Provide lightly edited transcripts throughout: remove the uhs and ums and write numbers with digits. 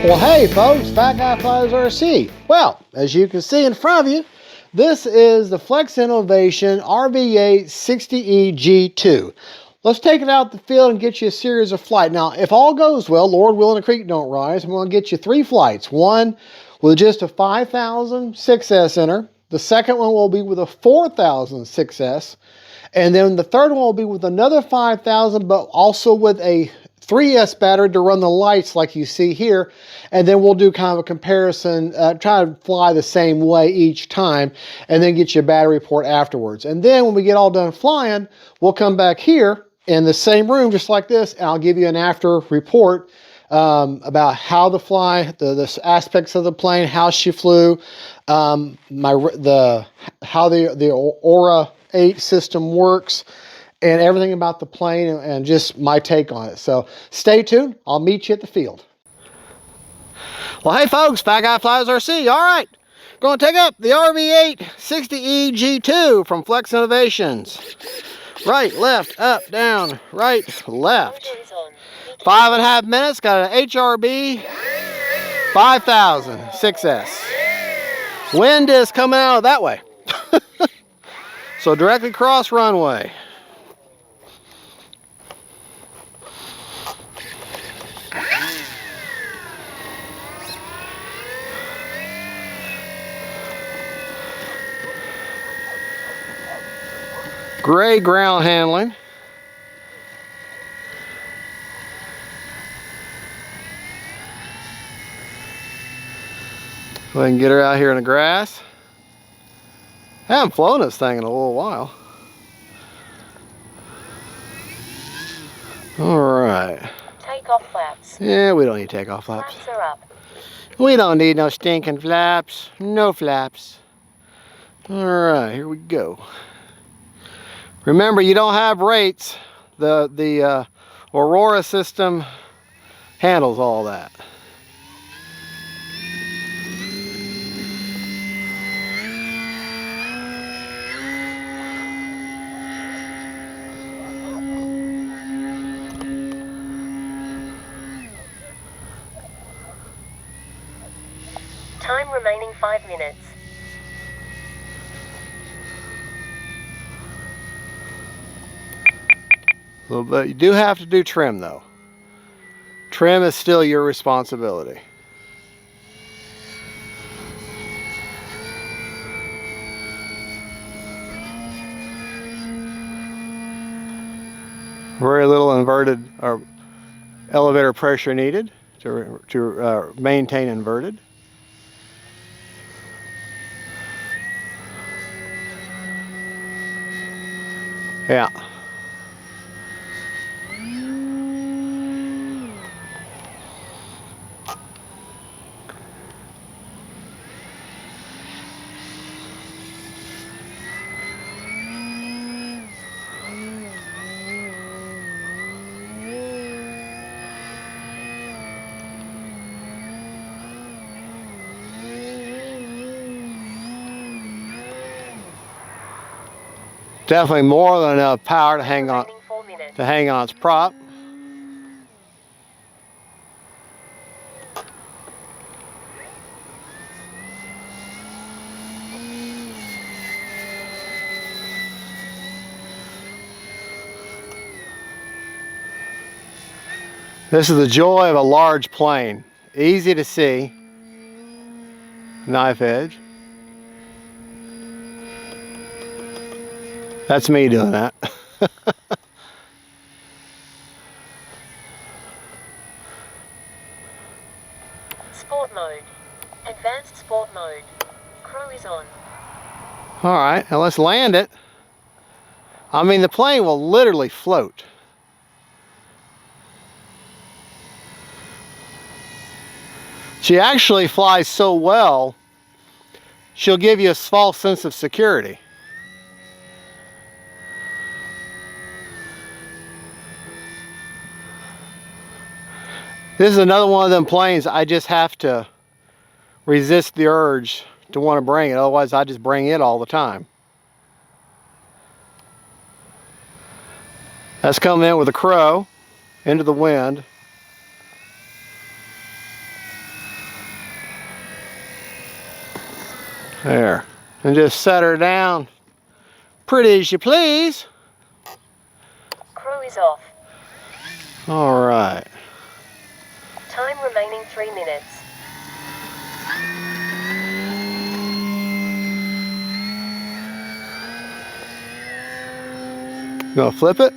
Well, hey folks, Fat Guy Flies RC. Well, as you can see in front of you, this is the Flex Innovation RV8 60E G2. Let's take it out the field and get you a series of flights. Now, if all goes well, Lord willing the creek don't rise, I'm going to get you 3 flights. One with just a 5,000 6S in her. The second one will be with a 4,000 6S. And then the third one will be with another 5,000, but also with a 3S battery to run the lights like you see here. And then we'll do kind of a comparison, try to fly the same way each time, and then get you a battery report afterwards. And then when we get all done flying, we'll come back here in the same room just like this, and I'll give you an after report about how the the aspects of the plane, how she flew, how the RV8 system works, and everything about the plane and just my take on it. So stay tuned. I'll meet you at the field. Well, hey folks, Fat Guy Flies RC. All right, going to take up the RV8 60E G2 from Flex Innovations. Right, left, up, down, right, left. 5.5 minutes, got an HRB 5000 6S. Wind is coming out that way. So directly cross runway. Great ground handling. Go ahead and get her out here in the grass. I haven't flown this thing in a little while. All right. Takeoff flaps. Yeah, we don't need takeoff flaps. Flaps are up. We don't need no stinking flaps. No flaps. All right, here we go. Remember, you don't have rates. The Aurora system handles all that. Time remaining 5 minutes. But you do have to do trim though. Trim is still your responsibility. Very little inverted or elevator pressure needed to maintain inverted. Yeah. Definitely more than enough power to hang on its prop. This is the joy of a large plane. Easy to see. Knife edge. That's me doing that. Sport mode. Advanced sport mode. Crew is on. All right, now let's land it. I mean, the plane will literally float. She actually flies so well, she'll give you a false sense of security. This is another one of them planes I just have to resist the urge to want to bring it. Otherwise, I just bring it all the time. That's coming in with a crow into the wind. There. And just set her down pretty as you please. Crew is off. All right. Time remaining 3 minutes. Gonna flip it.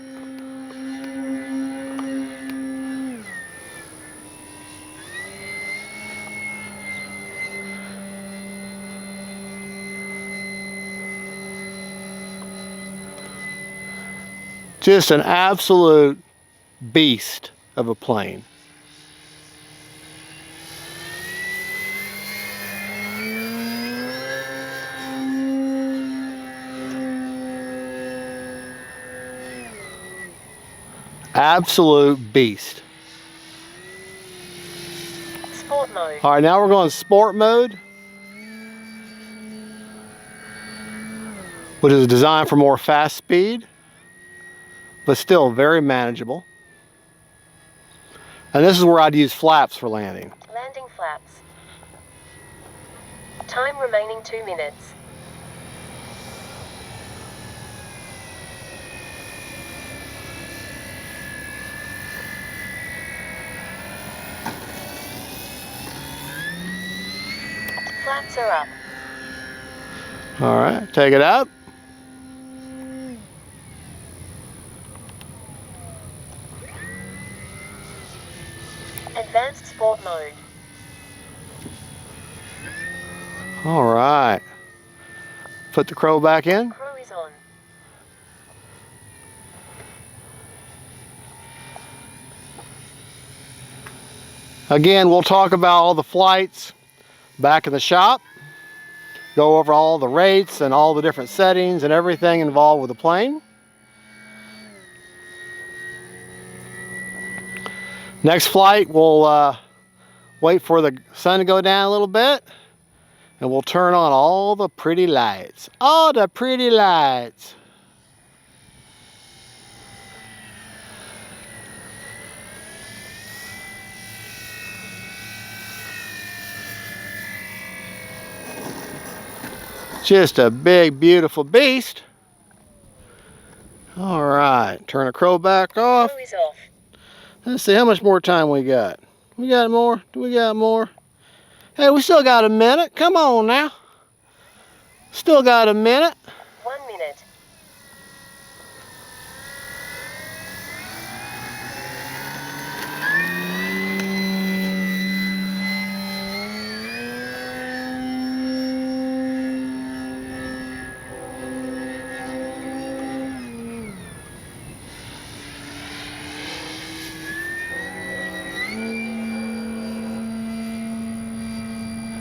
Just an absolute beast of a plane. Absolute beast. Sport mode. All right, now we're going sport mode, which is designed for more fast speed, but still very manageable. And this is where I'd use flaps for landing. Landing flaps. Time remaining 2 minutes. Flaps are up. All right, take it out. Advanced sport mode. All right. Put the crow back in. Crew is on. Again, we'll talk about all the flights back in the shop. Go over all the rates and all the different settings and everything involved with the plane. Next flight, we'll wait for the sun to go down a little bit, and we'll turn on all the pretty lights. All the pretty lights. Just a big, beautiful beast. All right, turn the crow back off. Crew is off. Let's see how much more time we got. We got more? Do we got more? Hey, we still got a minute. Come on now. Still got a minute. 1 minute.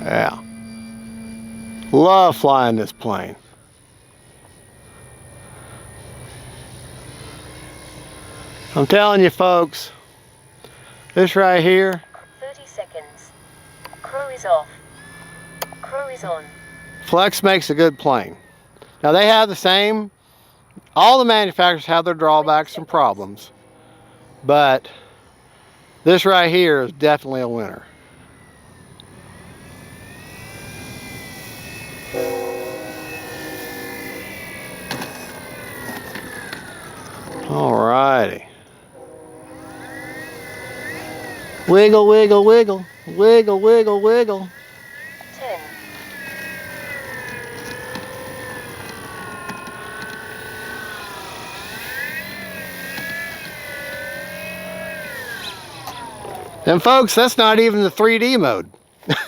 Yeah. Love flying this plane. I'm telling you folks, this right here, 30 seconds. Crew is off. Crew is on. Flex makes a good plane. Now they have the same, all the manufacturers have their drawbacks and problems, but this right here is definitely a winner. Alrighty. Wiggle, wiggle, wiggle. Wiggle, wiggle, wiggle. 10. And folks, that's not even the 3D mode.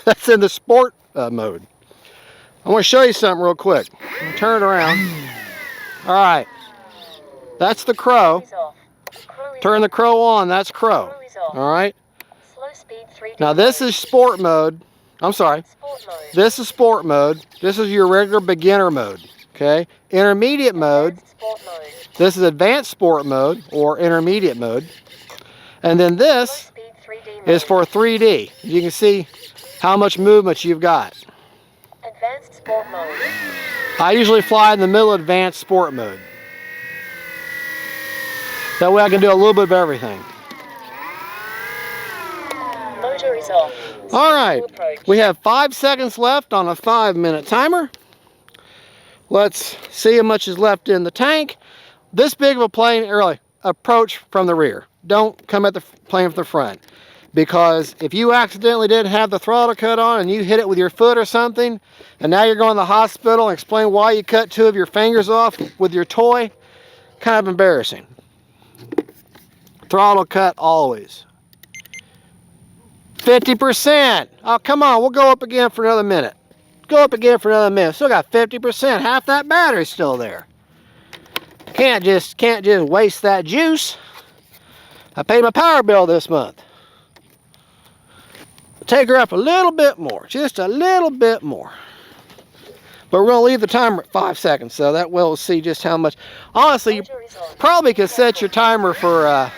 That's in the sport mode. I want to show you something real quick. Turn it around. Alright. That's the crow. Crew is off. Crew is Turn the crow on, that's crow. Crew is off. Alright. Slow speed 3D. Now this is sport mode. I'm sorry. Sport mode. This is sport mode. This is your regular beginner mode. Okay. Intermediate mode. Advanced sport mode. This is advanced sport mode or intermediate mode. And then Slow this speed 3D mode. is for 3D. You can see how much movement you've got. Advanced sport mode. I usually fly in the middle of advanced sport mode. That way I can do a little bit of everything. Motor is off. All right, Safe to approach. we have 5 seconds left on a 5-minute timer. Let's see how much is left in the tank. This big of a plane, early, approach from the rear. Don't come at the plane from the front. Because if you accidentally didn't have the throttle cut on and you hit it with your foot or something, and now you're going to the hospital and explain why you cut 2 of your fingers off with your toy, kind of embarrassing. Throttle cut always. 50%. Oh, come on, we'll go up again for another minute. Go up again for another minute. Still got 50%. Half that battery's still there. Can't just waste that juice. I paid my power bill this month. Take her up a little bit more, just a little bit more. But we're gonna leave the timer at 5 seconds, so that we'll see just how much. Honestly, you probably could set your timer for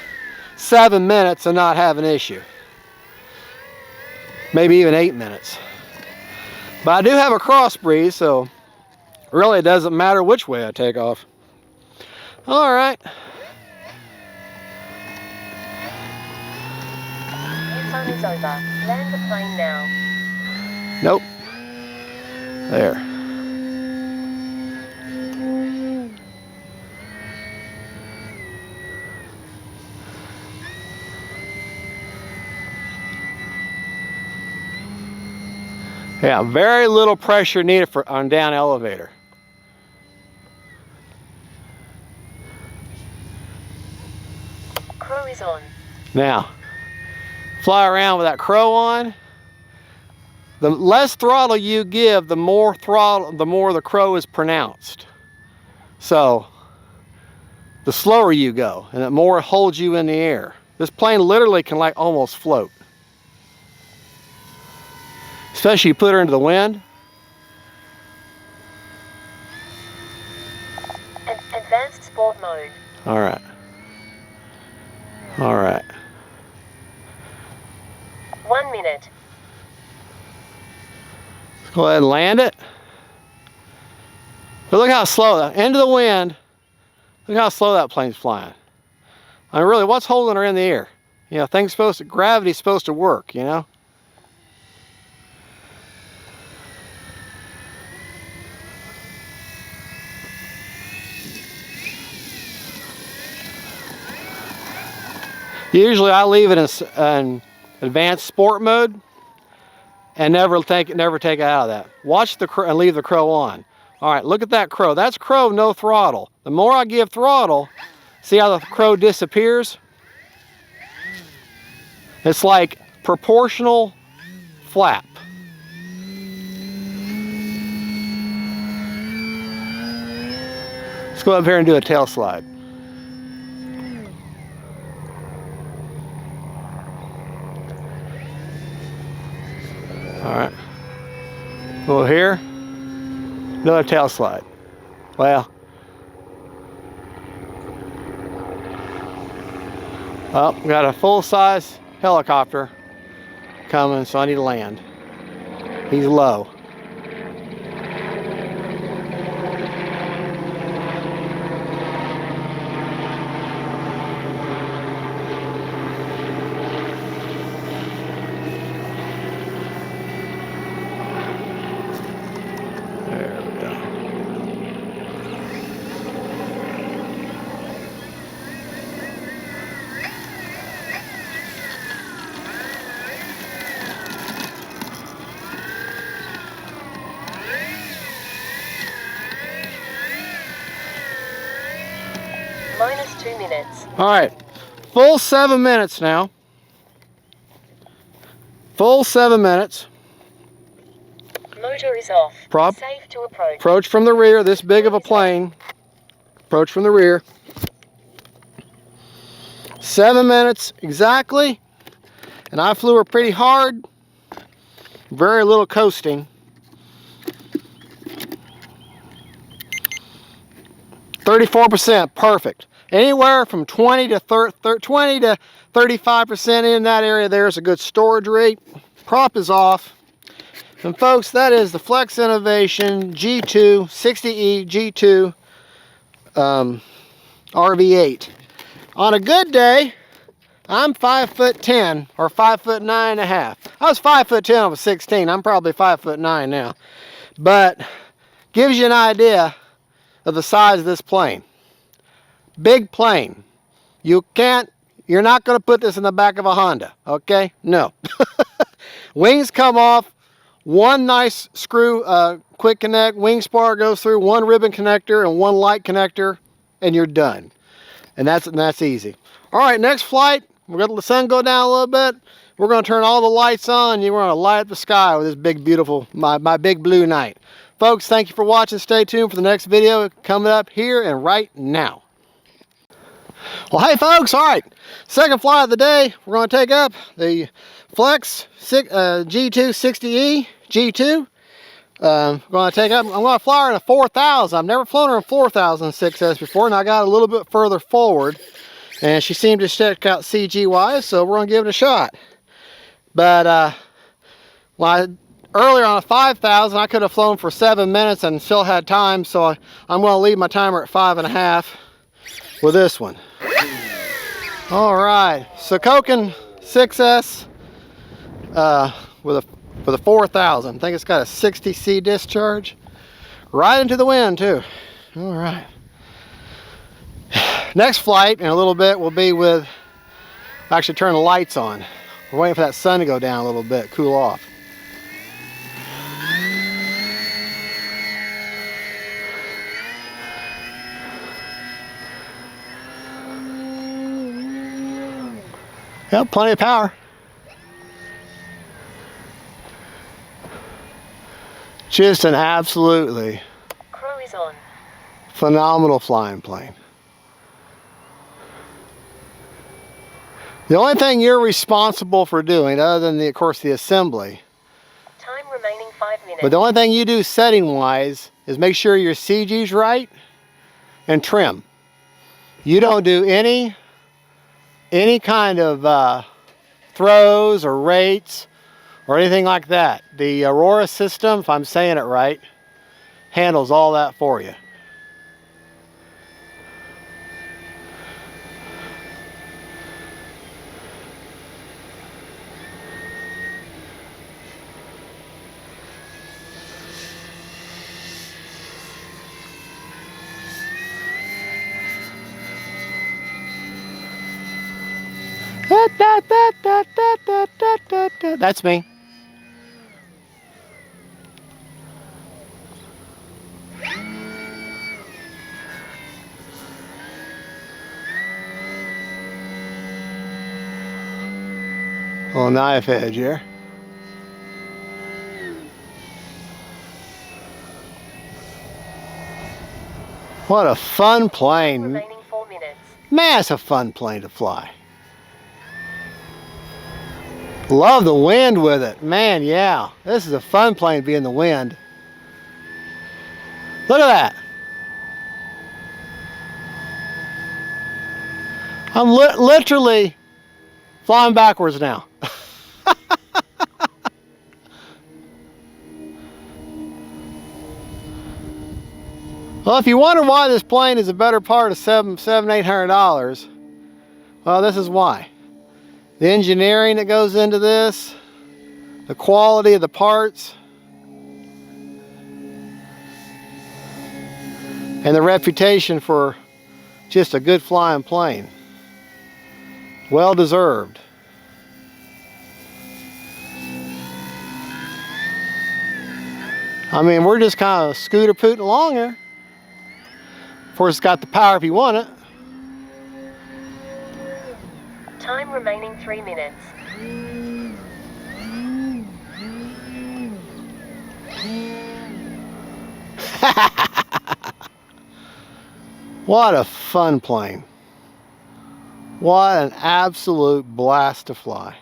7 minutes and not have an issue. Maybe even 8 minutes. But I do have a cross breeze, so really it doesn't matter which way I take off. All right. Your fun is over. Land the plane now. Nope. There. Yeah, very little pressure needed on down elevator. Crow is on. Now, fly around with that crow on. The less throttle you give, the more the crow is pronounced. So, the slower you go, and the more it holds you in the air. This plane literally can like almost float. Especially you put her into the wind. Advanced sport mode. All right. All right. 1 minute. Let's go ahead and land it. But look how slow, into the wind, look how slow that plane's flying. I mean, really, what's holding her in the air? You know, gravity's supposed to work, you know? Usually I leave it in advanced sport mode and never take it out of that. Watch the crow and leave the crow on. All right, look at that crow. That's crow, no throttle. The more I give throttle, see how the crow disappears? It's like proportional flap. Let's go up here and do a tail slide. All right, over here, another tail slide. Well, we got a full-size helicopter coming, so I need to land. He's low. Minus 2 minutes. All right, full 7 minutes now. Full 7 minutes. Motor is off. Safe to approach. Approach from the rear, this big of a plane. Approach from the rear. 7 minutes exactly. And I flew her pretty hard. Very little coasting. 34%, perfect. Anywhere from 20 to 35% in that area there is a good storage rate. Prop is off. And folks, that is the Flex Innovation G2 60E G2 RV8. On a good day, I'm 5'10" or 5'9.5". I was 5'10" I was 16. I'm probably 5'9" now. But gives you an idea of the size of this plane. Big plane. You're not going to put this in the back of a Honda, okay? No. Wings come off, one nice screw quick connect, wing spar goes through, one ribbon connector and one light connector, and you're done. And that's easy. All right, next flight, we're going to let the sun go down a little bit. We're going to turn all the lights on, and we're going to light up the sky with this big, beautiful, my big blue night. Folks, thank you for watching. Stay tuned for the next video coming up here and right now. Well, hey folks, all right, second flight of the day, we're going to take up the Flex G2 60E G2. I'm going to fly her in a 4000. I've never flown her in 4000 6S before, and I got a little bit further forward, and she seemed to check out CG wise, so we're going to give it a shot. But earlier on a 5000, I could have flown for 7 minutes and still had time, so I'm going to leave my timer at 5.5 with this one. All right, Sokokin 6S with a 4000. I think it's got a 60C discharge. Right into the wind too. All right. Next flight in a little bit will be with, actually turn the lights on. We're waiting for that sun to go down a little bit, cool off. Yep, plenty of power. Just an absolutely Crew is on. phenomenal flying plane. The only thing you're responsible for doing, other than of course the assembly, Time remaining 5 minutes. but the only thing you do setting wise is make sure your CG's right and trim. You don't do any kind of throws or rates or anything like that. The Aurora system, if I'm saying it right, handles all that for you. That's me. Little knife edge here. What a fun plane. Remaining 4 minutes. Man, it's a fun plane to fly. Love the wind with it. Man, yeah. This is a fun plane to be in the wind. Look at that. I'm literally flying backwards now. Well, if you wonder why this plane is a better part of $800, well, this is why. The engineering that goes into this, the quality of the parts, and the reputation for just a good flying plane. Well deserved. I mean, we're just kind of scooter pooting along here. Of course, it's got the power if you want it. Time remaining 3 minutes. What a fun plane. What an absolute blast to fly.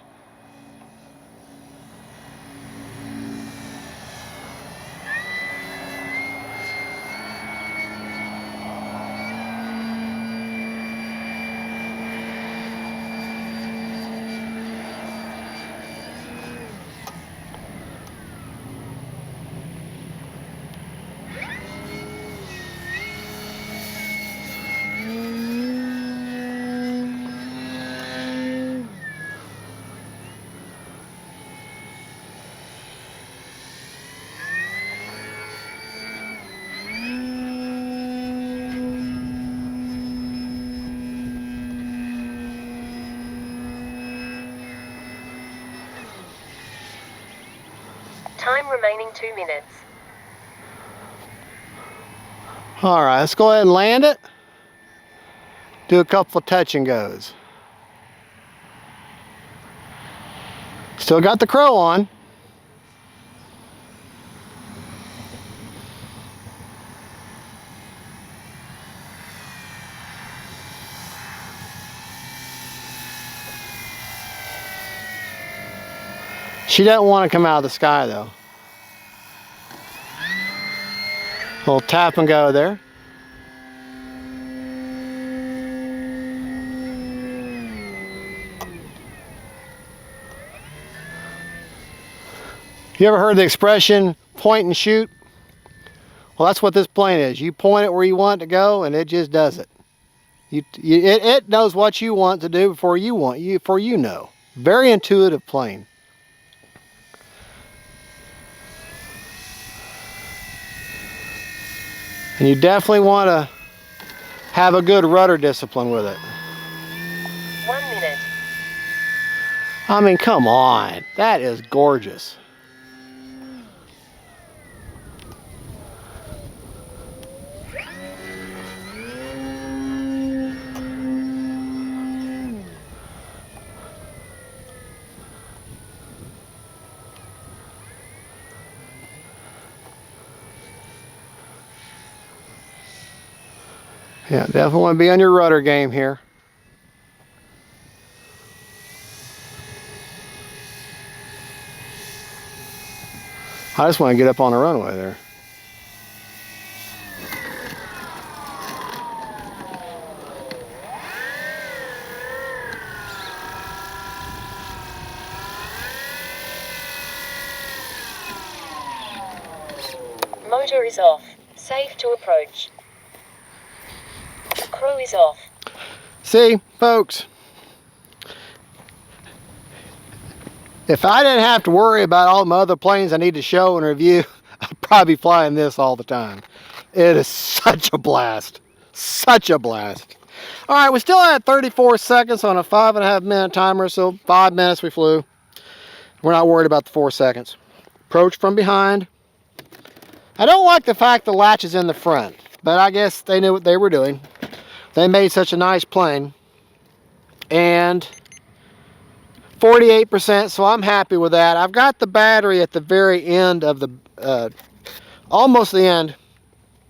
Time remaining 2 minutes. All right, let's go ahead and land it. Do a couple of touch and goes. Still got the crow on. She doesn't want to come out of the sky though. A little tap and go there. You ever heard the expression, point and shoot? Well, that's what this plane is. You point it where you want it to go and it just does it. It knows what you want to do before you know. Very intuitive plane. And you definitely want to have a good rudder discipline with it. 1 minute. I mean, come on. That is gorgeous. Yeah, definitely want to be on your rudder game here. I just want to get up on the runway there. Motor is off. Safe to approach. Crew is off. See, folks, if I didn't have to worry about all my other planes I need to show and review, I'd probably be flying this all the time. It is such a blast. Such a blast. All right, we still had 34 seconds on a 5.5 minute timer, so 5 minutes we flew. We're not worried about the 4 seconds. Approach from behind. I don't like the fact the latch is in the front, but I guess they knew what they were doing. They made such a nice plane. And 48%, so I'm happy with that. I've got the battery at the very end of the, almost the end.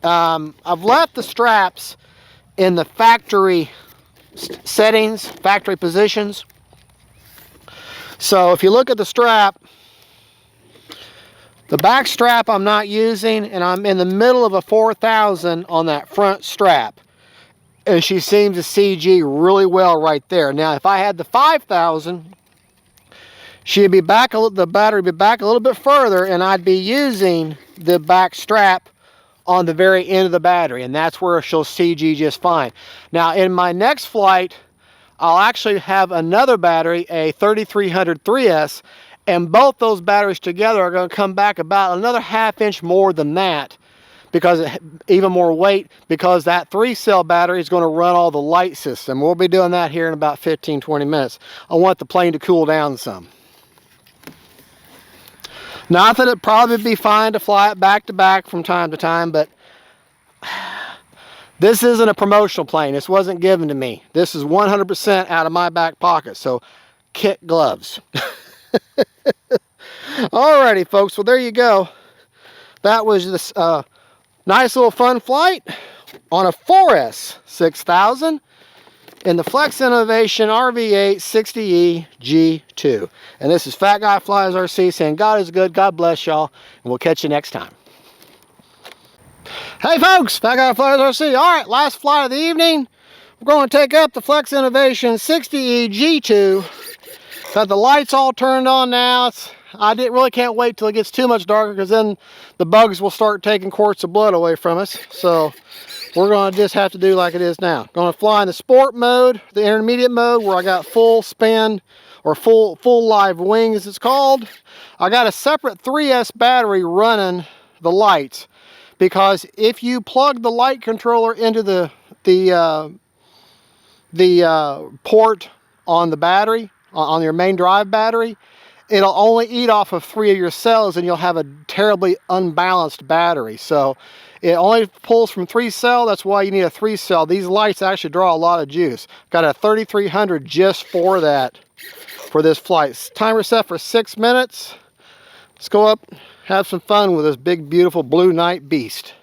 I've left the straps in the factory settings, factory positions. So if you look at the strap, the back strap I'm not using, and I'm in the middle of a 4000 on that front strap. And she seems to CG really well right there. Now, if I had the 5000, she'd be back the battery would be back a little bit further, and I'd be using the back strap on the very end of the battery, and that's where she'll CG just fine. Now, in my next flight, I'll actually have another battery, a 3300 3S, and both those batteries together are going to come back about another ½ inch more than that, because even more weight, because that 3-cell battery is going to run all the light system. We'll be doing that here in about 15-20 minutes. I want the plane to cool down some. Not that it'd probably be fine to fly it back to back from time to time, but this isn't a promotional plane. This wasn't given to me. This is 100% out of my back pocket, so kit gloves. Alrighty, folks, well, there you go. That was this nice little fun flight on a 4S 6000 in the Flex Innovation RV8 60E G2. And this is Fat Guy Flies RC saying God is good, God bless y'all, and we'll catch you next time. Hey folks, Fat Guy Flies RC. All right, last flight of the evening. We're going to take up the Flex Innovation 60E G2. Got the lights all turned on now. I really can't wait till it gets too much darker, because then the bugs will start taking quarts of blood away from us. So we're going to just have to do like it is now. Going to fly in the sport mode, the intermediate mode, where I got full spin, or full live wing as it's called. I got a separate 3S battery running the lights, because if you plug the light controller into the port on the battery, on your main drive battery, it'll only eat off of 3 of your cells, and you'll have a terribly unbalanced battery. So it only pulls from 3 cells. That's why you need a 3 cell. These lights actually draw a lot of juice. Got a 3300 just for that, for this flight. Timer set for 6 minutes. Let's go up, have some fun with this big, beautiful blue night beast.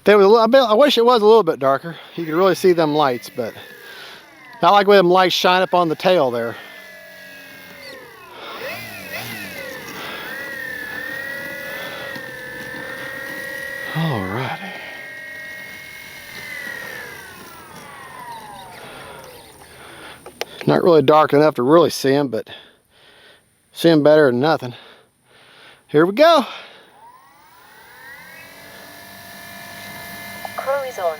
I wish it was a little bit darker. You could really see them lights, but I like the way them lights shine up on the tail there. Alrighty. Not really dark enough to really see them, but see them better than nothing. Here we go. Crew is on.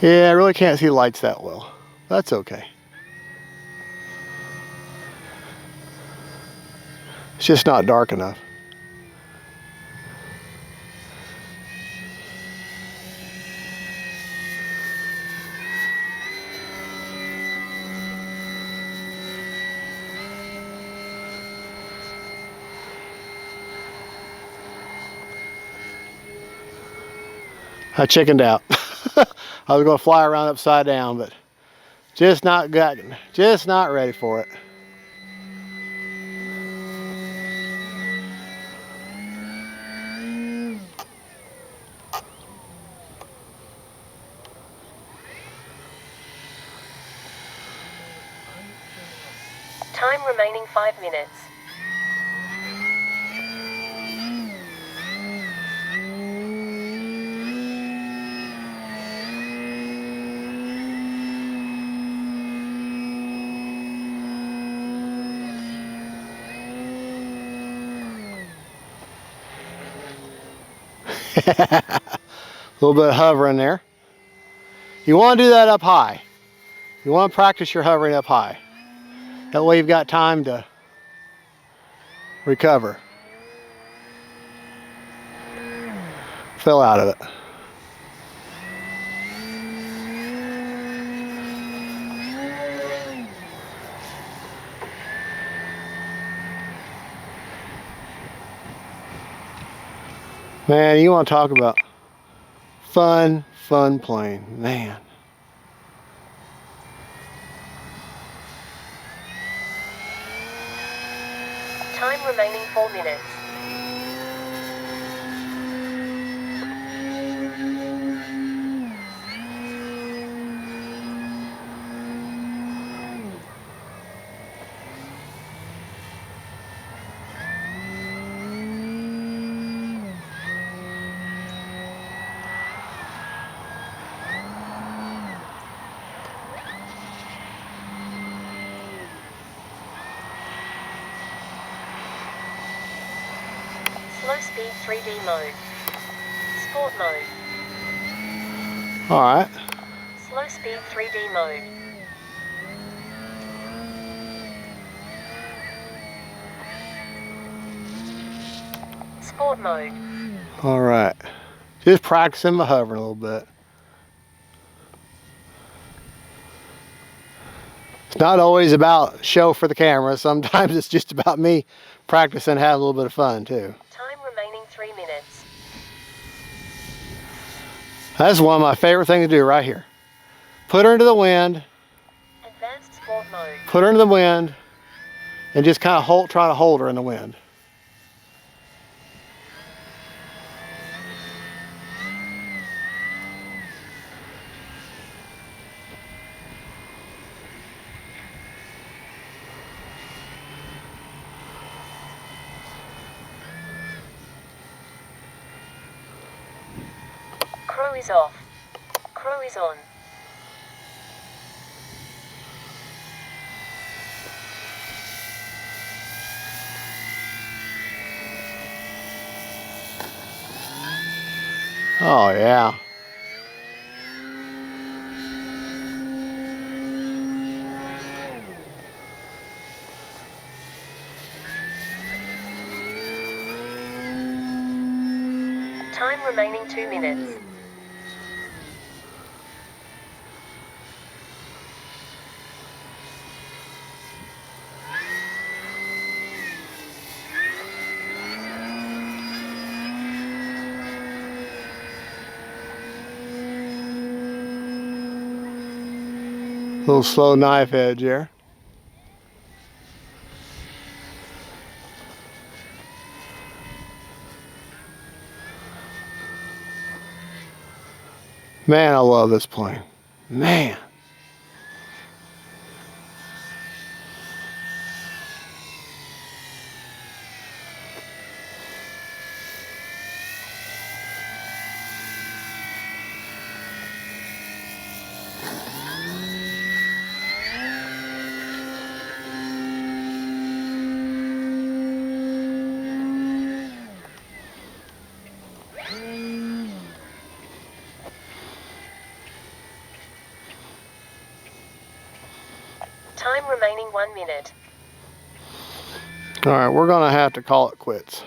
Yeah, I really can't see lights that well. That's okay. It's just not dark enough. I chickened out. I was going to fly around upside down, but just not ready for it. Time remaining 5 minutes. A little bit of hovering there. You want to do that up high. You want to practice your hovering up high. That way you've got time to recover. Fell out of it. Man, you want to talk about fun plane, man. Time remaining 4 minutes. Slow speed 3D mode. Sport mode. Alright. Slow speed 3D mode. Sport mode. Alright. Just practicing my hovering a little bit. It's not always about show for the camera. Sometimes it's just about me practicing, having a little bit of fun too. Time remaining 3 minutes. That's one of my favorite things to do right here. Put her into the wind, Advanced sport mode. put her into the wind, and just kind of try to hold her in the wind. Crew is off. Crew is on. Oh yeah. 2 minutes. Little slow knife edge there. Man, I love this plane. Man. Time remaining 1 minute. All right, we're gonna have to call it quits.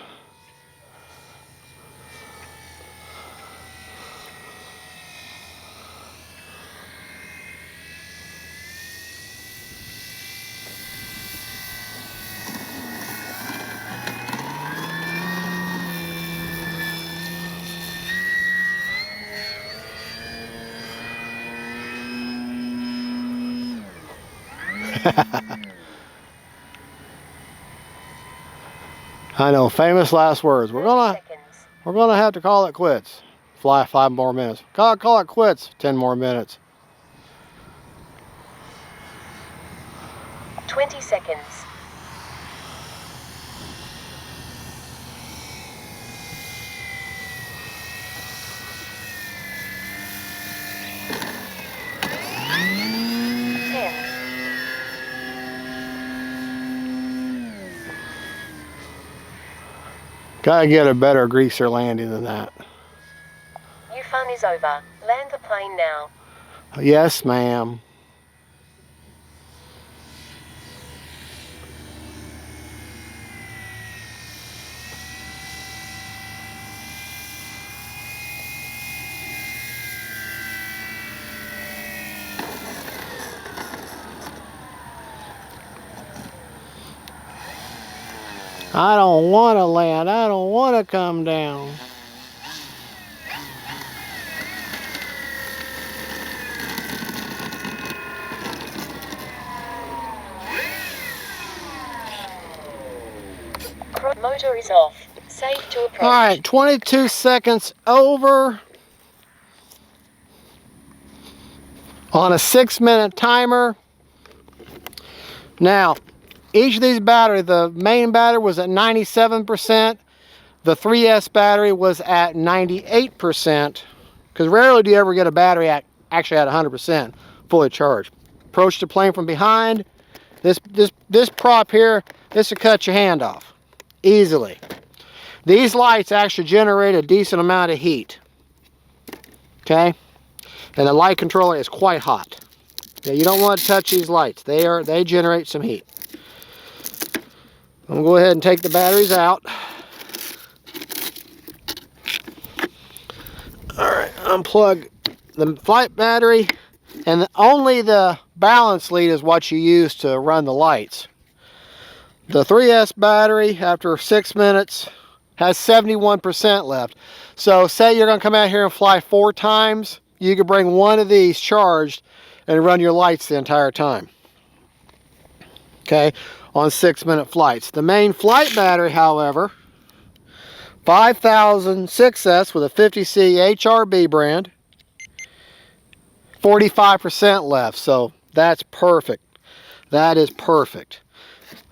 I know, famous last words. We're 30 seconds. gonna have to call it quits. Fly 5 more minutes. Call it quits. 10 more minutes. 20 seconds. Gotta get a better greaser landing than that. Your fun is over. Land the plane now. Yes, ma'am. I don't want to land. I don't want to come down. Motor is off. Safe to approach. All right, 22 seconds over on a 6-minute timer. Now, each of these batteries, the main battery was at 97%. The 3S battery was at 98%. Because rarely do you ever get a battery actually at 100% fully charged. Approach the plane from behind. This prop here, this will cut your hand off easily. These lights actually generate a decent amount of heat. Okay? And the light controller is quite hot. Okay, you don't want to touch these lights. They generate some heat. I'm going to go ahead and take the batteries out. Alright, unplug the flight battery, and only the balance lead is what you use to run the lights. The 3S battery, after 6 minutes, has 71% left. So say you're going to come out here and fly 4 times, you could bring one of these charged and run your lights the entire time. Okay, on 6-minute flights. The main flight battery, however, 5000 6S with a 50C HRB brand, 45% left, so that's perfect. That is perfect.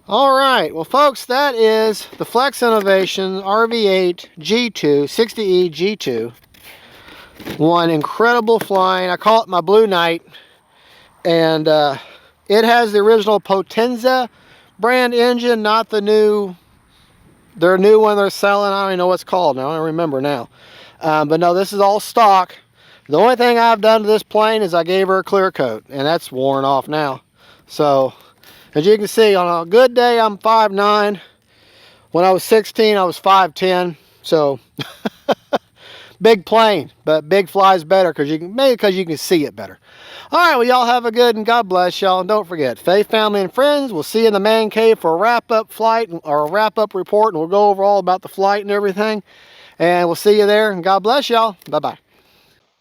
All right, well folks, that is the Flex Innovation RV8 G2 60E G2. One incredible flying. I call it my Blue Knight, and it has the original Potenza brand engine, not the new. Their new one they're selling. I don't even know what it's called now. I don't remember now. But no, this is all stock. The only thing I've done to this plane is I gave her a clear coat, and that's worn off now. So, as you can see, on a good day, I'm 5'9". When I was 16, I was 5'10". So, Big plane, but big flies better because you can, maybe because you can see it better. All right, well, y'all have a good and God bless y'all. And don't forget, faith, family, and friends, we'll see you in the man cave for a wrap-up flight or a wrap-up report, and we'll go over all about the flight and everything. And we'll see you there, and God bless y'all. Bye-bye.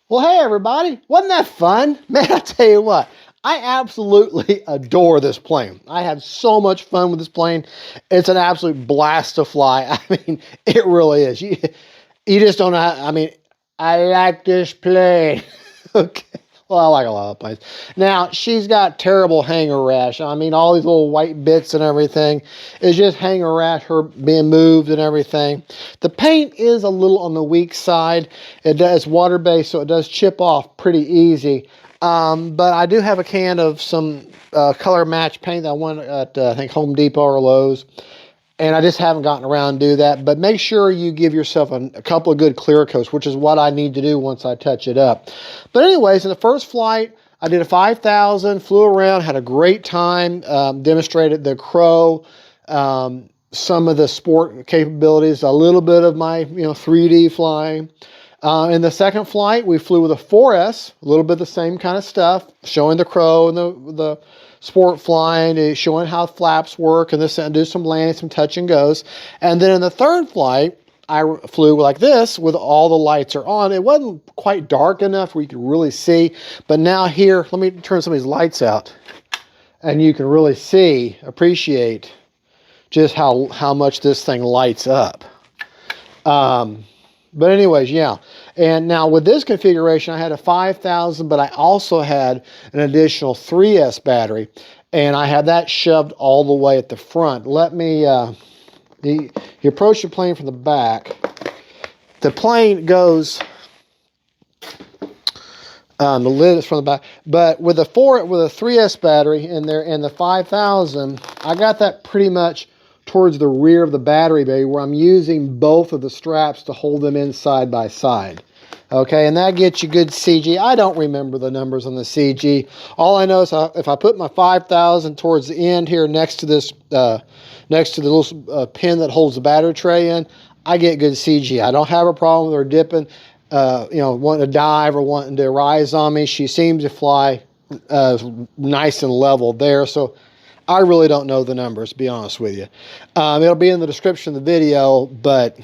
Well, hey, everybody. Wasn't that fun? Man, I tell you what, I absolutely adore this plane. I had so much fun with this plane. It's an absolute blast to fly. I mean, it really is. You just don't know how, I mean, I like this plane. Okay. Well, I like a lot of planes. Now, she's got terrible hanger rash. I mean, all these little white bits and everything is just hanger rash, her being moved and everything. The paint is a little on the weak side. It's water-based, so it does chip off pretty easy. But I do have a can of some color match paint that I won at, I think, Home Depot or Lowe's. And I just haven't gotten around to do that. But make sure you give yourself a couple of good clear coats, which is what I need to do once I touch it up. But anyways, in the first flight, I did a 5,000, flew around, had a great time, demonstrated the Crow, some of the sport capabilities, a little bit of my 3D flying. In the second flight, we flew with a 4S, a little bit the same kind of stuff, showing the Crow and the sport flying, showing how flaps work and this, and do some landing, some touch and goes. And then in the third flight, I flew like this with all the lights are on. It wasn't quite dark enough where you could really see, but now here, let me turn some of these lights out and you can really see, appreciate just how much this thing lights up. But anyways, yeah. And now with this configuration, I had a 5,000, but I also had an additional 3S battery, and I had that shoved all the way at the front. Let me, you approach the plane from the back. The plane goes, the lid is from the back, but with a 3S battery in there and the 5,000, I got that pretty much towards the rear of the battery bay where I'm using both of the straps to hold them in side by side. Okay, and that gets you good CG. I don't remember the numbers on the CG. All I know is if I put my 5,000 towards the end here next to this, next to the little pin that holds the battery tray in, I get good CG. I don't have a problem with her dipping, wanting to dive or wanting to rise on me. She seems to fly nice and level there, so I really don't know the numbers, to be honest with you. It'll be in the description of the video, but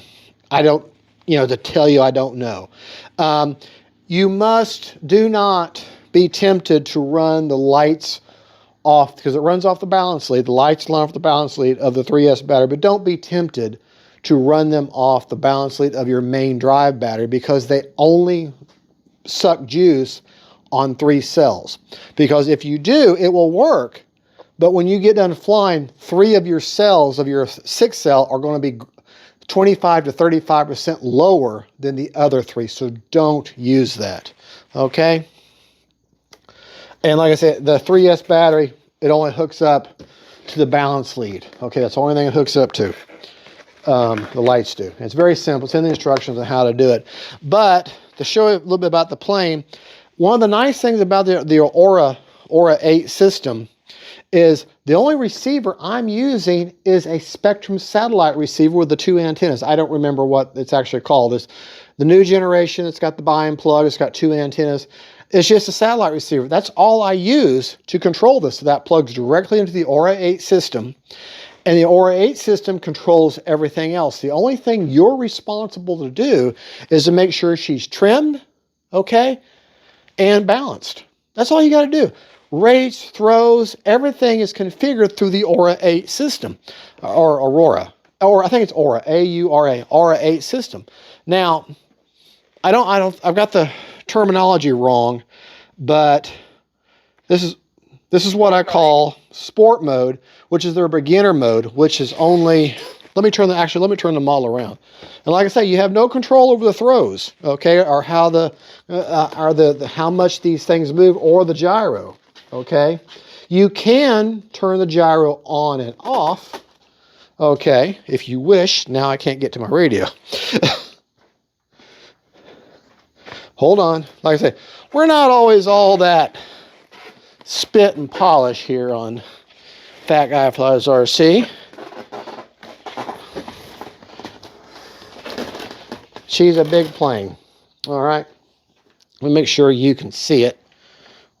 I don't, to tell you I don't know. You do not be tempted to run the lights off, because it runs off the balance lead. The lights run off the balance lead of the 3S battery, but don't be tempted to run them off the balance lead of your main drive battery, because they only suck juice on 3 cells. Because if you do, it will work. But when you get done flying, 3 of your cells of your 6 cell are going to be 25 to 35% lower than the other 3. So don't use that. Okay? And like I said, the 3S battery, it only hooks up to the balance lead. Okay, that's the only thing it hooks up to. The lights do. It's very simple. It's in the instructions on how to do it. But to show you a little bit about the plane, one of the nice things about the Aura 8 system is the only receiver I'm using is a Spectrum satellite receiver with the 2 antennas. I don't remember what it's actually called. It's the new generation. It's got the buy-in plug. It's got 2 antennas. It's just a satellite receiver. That's all I use to control this. So that plugs directly into the Aura 8 system. And the Aura 8 system controls everything else. The only thing you're responsible to do is to make sure she's trimmed, okay, and balanced. That's all you got to do. Rates, throws, everything is configured through the Aura 8 system, or Aurora, or I think it's Aura, A-U-R-A, Aura 8 system. Now, I've got the terminology wrong, but this is what I call sport mode, which is their beginner mode, which is only, let me turn the model around. And like I say, you have no control over the throws, okay, or how how much these things move, or the gyro. Okay, you can turn the gyro on and off, okay, if you wish. Now I can't get to my radio. Hold on. Like I say, we're not always all that spit and polish here on Fat Guy Flies RC. She's a big plane. All right. Let me make sure you can see it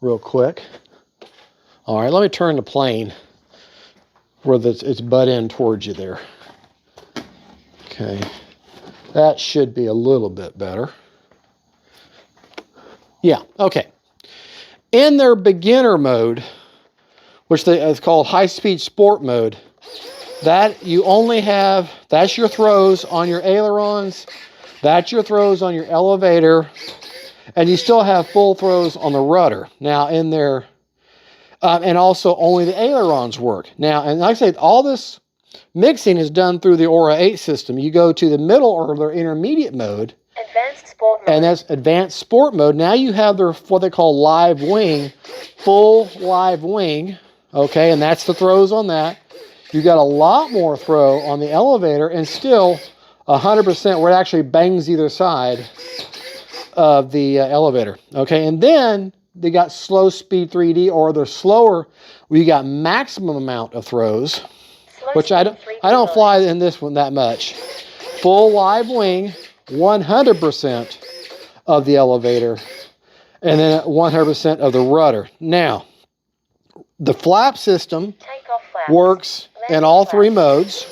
real quick. All right, let me turn the plane where it's butt in towards you there. Okay, that should be a little bit better. Yeah, okay. In their beginner mode, which is called high-speed sport mode, that you only have, that's your throws on your ailerons, that's your throws on your elevator, and you still have full throws on the rudder. Now in there, and also only the ailerons work. Now, and like I said, all this mixing is done through the Aura 8 system. You go to the middle or their intermediate mode, Advanced sport mode. and that's advanced sport mode. Now you have their what they call live wing, full live wing, okay, and that's the throws on that. You got a lot more throw on the elevator, and still 100% where it actually bangs either side of the elevator, okay, and then they got slow speed 3D, or they're slower, where you got maximum amount of throws, which I don't fly in this one that much. Full live wing, 100% of the elevator, and then 100% of the rudder. Now, the flap system works in all three modes.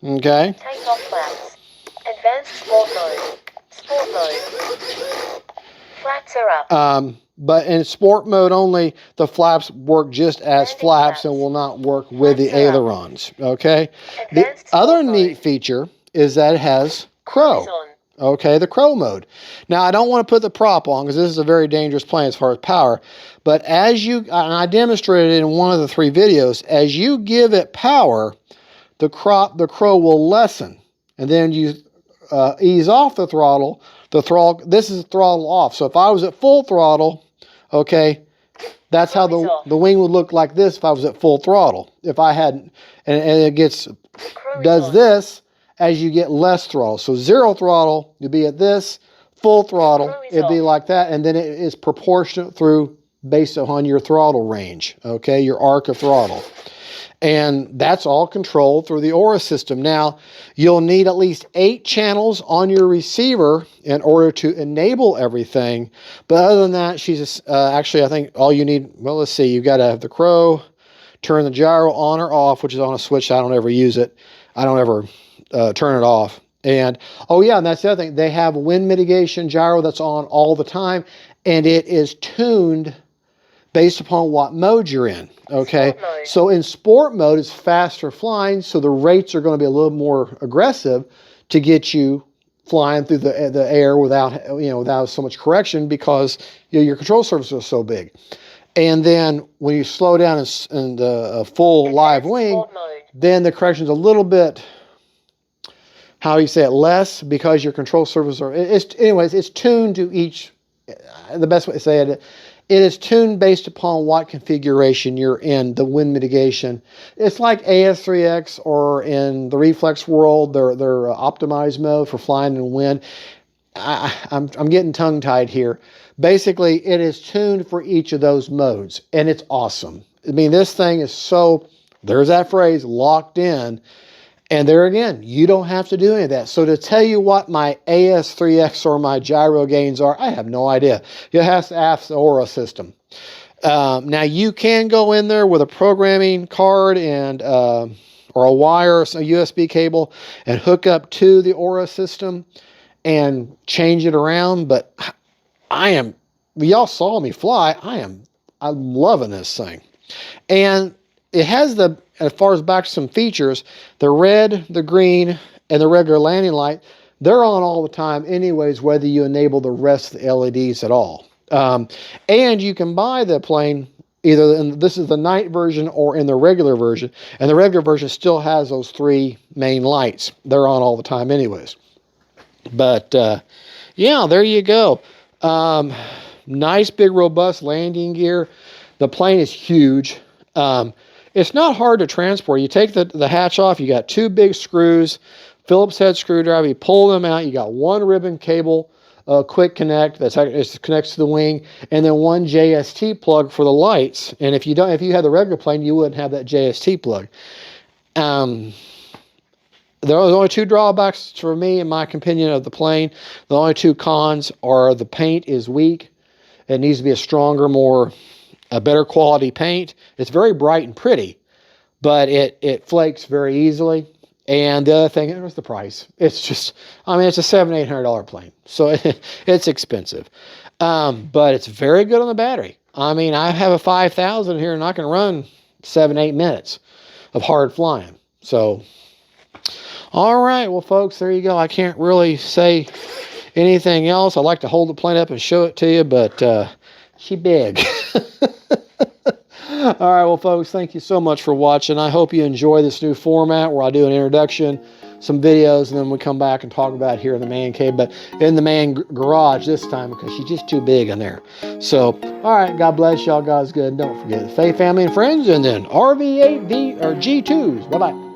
Okay. Takeoff flaps. Advanced sport mode. Sport mode. Flaps are up. But in sport mode only, the flaps work just as flaps and will not work with the ailerons. Okay. The other neat feature is that it has crow. Okay, the crow mode. Now, I don't want to put the prop on because this is a very dangerous plane as far as power. But as you, and I demonstrated it in one of the 3 videos, as you give it power, the crow will lessen. And then you ease off the throttle. This is throttle off. So if I was at full throttle, okay, that's how the wing would look like this if I was at full throttle. If I hadn't, and it does this as you get less throttle. So 0 throttle, you'll be at this. Full throttle, it'd be like that. And then it is proportionate through based on your throttle range, okay, your arc of throttle. And that's all controlled through the Aura system. Now, you'll need at least 8 channels on your receiver in order to enable everything. But other than that, she's actually, I think all you need, well, let's see, you've got to have the crow, turn the gyro on or off, which is on a switch. I don't ever use it. I don't ever turn it off. And, oh yeah, and that's the other thing. They have wind mitigation gyro that's on all the time, and it is tuned based upon what mode you're in, okay? So in sport mode, it's faster flying, so the rates are going to be a little more aggressive to get you flying through the air without so much correction, because your control surfaces are so big. And then when you slow down in the full live wing, then the correction's a little bit, how do you say it, less, because your control surfaces are, anyways, it's tuned to each, the best way to say it is tuned based upon what configuration you're in, the wind mitigation. It's like AS3X, or in the reflex world, their optimized mode for flying in wind. I'm getting tongue-tied here. Basically, it is tuned for each of those modes, and it's awesome. I mean, this thing is so, there's that phrase, locked in. And there again, you don't have to do any of that. So to tell you what my AS3X or my gyro gains are, I have no idea. You'll have to ask the Aura system. Now, you can go in there with a programming card and or a wire, or a USB cable, and hook up to the Aura system and change it around. But y'all saw me fly. I'm loving this thing. And it has as far as back to some features, the red, the green, and the regular landing light, they're on all the time anyways, whether you enable the rest of the LEDs at all. And you can buy the plane either this is the night version or in the regular version, and the regular version still has those 3 main lights. They're on all the time anyways. But yeah, there you go. Nice big robust landing gear. The plane is huge. It's not hard to transport. You take the hatch off, you got 2 big screws, Phillips head screwdriver, you pull them out, you got 1 ribbon cable, quick connect that connects to the wing, and then 1 JST plug for the lights. And if you had the regular plane, you wouldn't have that JST plug. There are only two drawbacks for me, in my opinion, of the plane. The only two cons are the paint is weak. It needs to be a stronger, a better quality paint. It's very bright and pretty, but it flakes very easily. And the other thing is the price. It's just, I mean, it's a $700-800 plane, so it's expensive. But it's very good on the battery. I mean, I have a 5000 here, and I can run 7-8 minutes of hard flying. So, all right, well, folks, there you go. I can't really say anything else. I like to hold the plane up and show it to you, but she big. All right, well, folks, thank you so much for watching. I hope you enjoy this new format where I do an introduction, some videos, and then we come back and talk about it here in the man cave, but in the man garage this time because she's just too big in there. So, all right, God bless y'all. God's good. Don't forget the faith, family, and friends, and then RV8 G2s. Bye-bye.